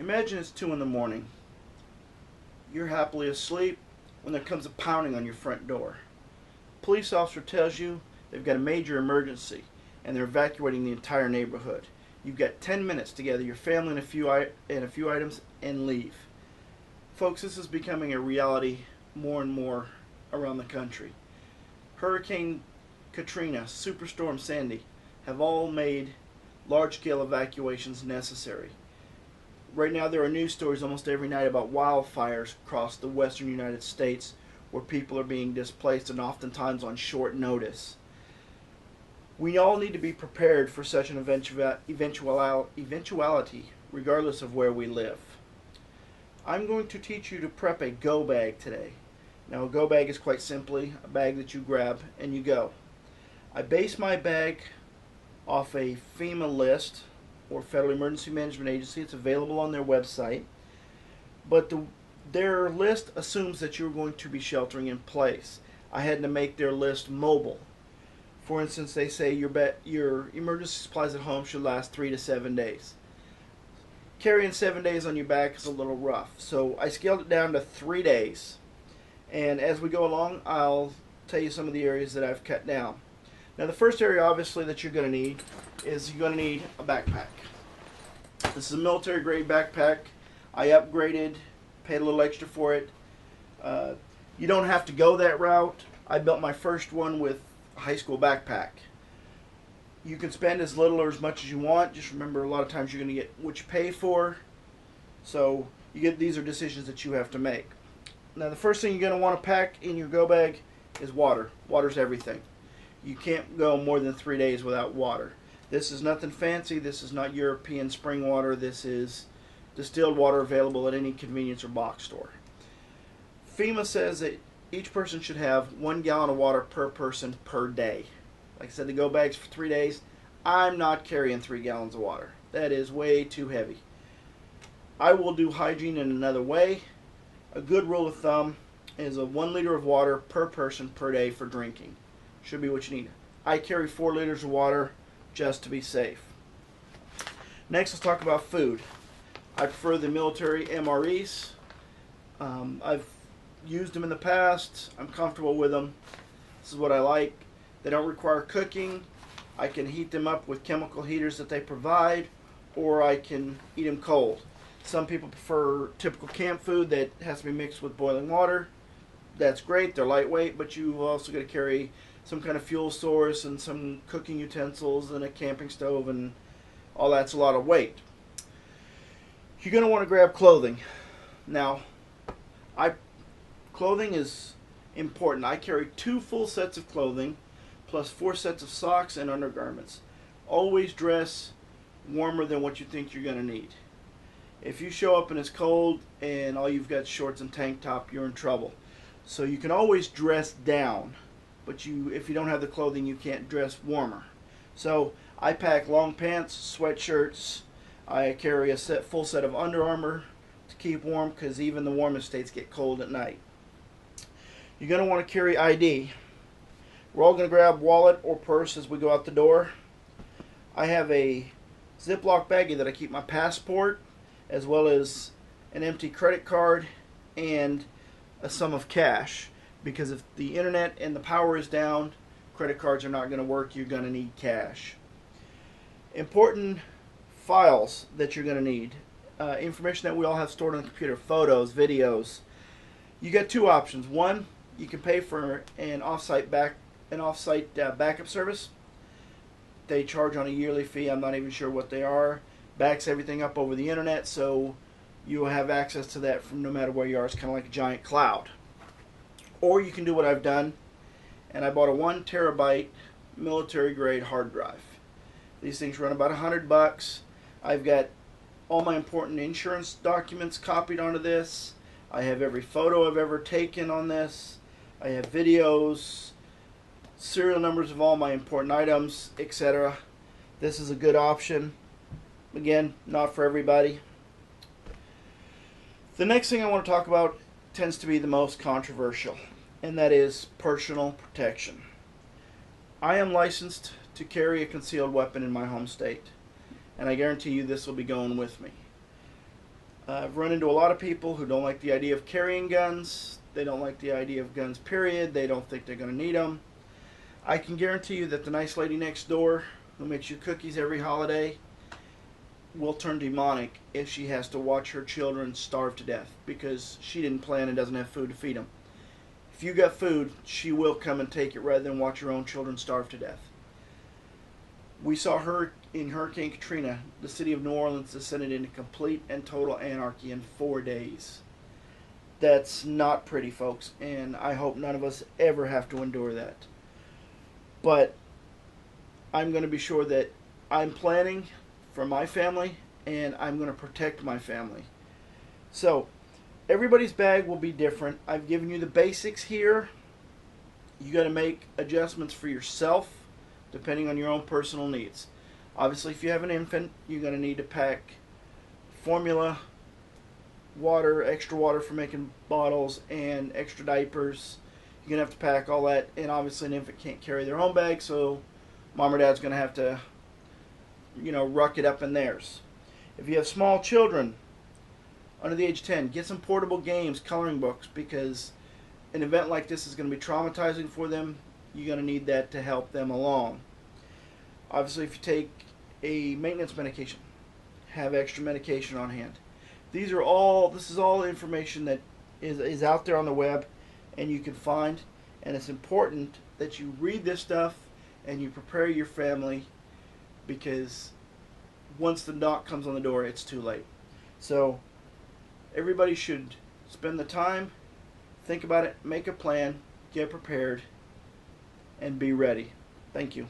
Imagine it's 2 in the morning. You're happily asleep when there comes a pounding on your front door. Police officer tells you they've got a major emergency and they're evacuating the entire neighborhood. You've got 10 minutes to gather your family and a few items and leave. Folks, this is becoming a reality more and more around the country. Hurricane Katrina, Superstorm Sandy have all made large-scale evacuations necessary. Right now there are news stories almost every night about wildfires across the western United States where people are being displaced and oftentimes on short notice. We all need to be prepared for such an eventuality regardless of where we live. I'm going to teach you to prep a go bag today. Now a go bag is quite simply a bag that you grab and you go. I base my bag off a FEMA list or Federal Emergency Management Agency. It's available on their website. But their list assumes that you're going to be sheltering in place. I had to make their list mobile. For instance, they say your emergency supplies at home should last 3 to 7 days. Carrying 7 days on your back is a little rough. So I scaled it down to 3 days. And as we go along, I'll tell you some of the areas that I've cut down. Now the first area obviously that you're going to need is you're going to need a backpack. This is a military grade backpack. I upgraded, paid a little extra for it. You don't have to go that route. I built my first one with a high school backpack. You can spend as little or as much as you want. Just remember a lot of times you're going to get what you pay for. So these are decisions that you have to make. Now the first thing you're going to want to pack in your go bag is water. Water's everything. You can't go more than 3 days without water. This is nothing fancy. This is not European spring water. This is distilled water available at any convenience or box store. FEMA says that each person should have 1 gallon of water per person per day. Like I said, the go bags for 3 days. I'm not carrying 3 gallons of water. That is way too heavy. I will do hygiene in another way. A good rule of thumb is a 1 liter of water per person per day for drinking. Should be what you need. I carry 4 liters of water just to be safe. Next, let's talk about food. I prefer the military MREs. I've used them in the past. I'm comfortable with them. This is what I like. They don't require cooking. I can heat them up with chemical heaters that they provide, or I can eat them cold. Some people prefer typical camp food that has to be mixed with boiling water. That's great. They're lightweight, but you also got to carry some kind of fuel source and some cooking utensils and a camping stove, and all that's a lot of weight. You're going to want to grab clothing. Now, clothing is important. I carry 2 full sets of clothing plus 4 sets of socks and undergarments. Always dress warmer than what you think you're going to need. If you show up and it's cold and all you've got is shorts and tank top, you're in trouble. So you can always dress down, but if you don't have the clothing, you can't dress warmer. So I pack long pants, sweatshirts. I carry a full set of Under Armour to keep warm, because even the warmest states get cold at night. You're going to want to carry ID. We're all going to grab wallet or purse as we go out the door. I have a Ziploc baggie that I keep my passport, as well as an empty credit card and a sum of cash. Because if the internet and the power is down, credit cards are not going to work. You're going to need cash. Important files that you're going to need. Information that we all have stored on the computer. Photos, videos. You got 2 options. One, you can pay for an off-site backup service. They charge on a yearly fee. I'm not even sure what they are. Backs everything up over the internet, so you will have access to that from no matter where you are. It's kind of like a giant cloud. Or you can do what I've done, and I bought a 1 terabyte military grade hard drive. These things run about $100. I've got all my important insurance documents copied onto this. I have every photo I've ever taken on this. I have videos, serial numbers of all my important items, etc. This is a good option. Again, not for everybody. The next thing I want to talk about tends to be the most controversial, and that is personal protection. I am licensed to carry a concealed weapon in my home state, and I guarantee you this will be going with me. I've run into a lot of people who don't like the idea of carrying guns. They don't like the idea of guns, period. They don't think they're going to need them. I can guarantee you that the nice lady next door who makes you cookies every holiday will turn demonic if she has to watch her children starve to death because she didn't plan and doesn't have food to feed them. If you got food, she will come and take it rather than watch her own children starve to death. We saw her in Hurricane Katrina. The city of New Orleans descended into complete and total anarchy in 4 days. That's not pretty, folks, and I hope none of us ever have to endure that. But I'm going to be sure that I'm planning for my family and I'm going to protect my family. So, everybody's bag will be different. I've given you the basics here. You got to make adjustments for yourself depending on your own personal needs. Obviously, if you have an infant, you're going to need to pack formula, water, extra water for making bottles, and extra diapers. You're going to have to pack all that, and obviously an infant can't carry their own bag, so mom or dad's going to have to, ruck it up in theirs. If you have small children under the age of 10, get some portable games, coloring books, because an event like this is going to be traumatizing for them. You're going to need that to help them along. Obviously, if you take a maintenance medication, have extra medication on hand. This is all information that is out there on the web and you can find, and it's important that you read this stuff and you prepare your family, because once the knock comes on the door, it's too late. So everybody should spend the time, think about it, make a plan, get prepared, and be ready. Thank you.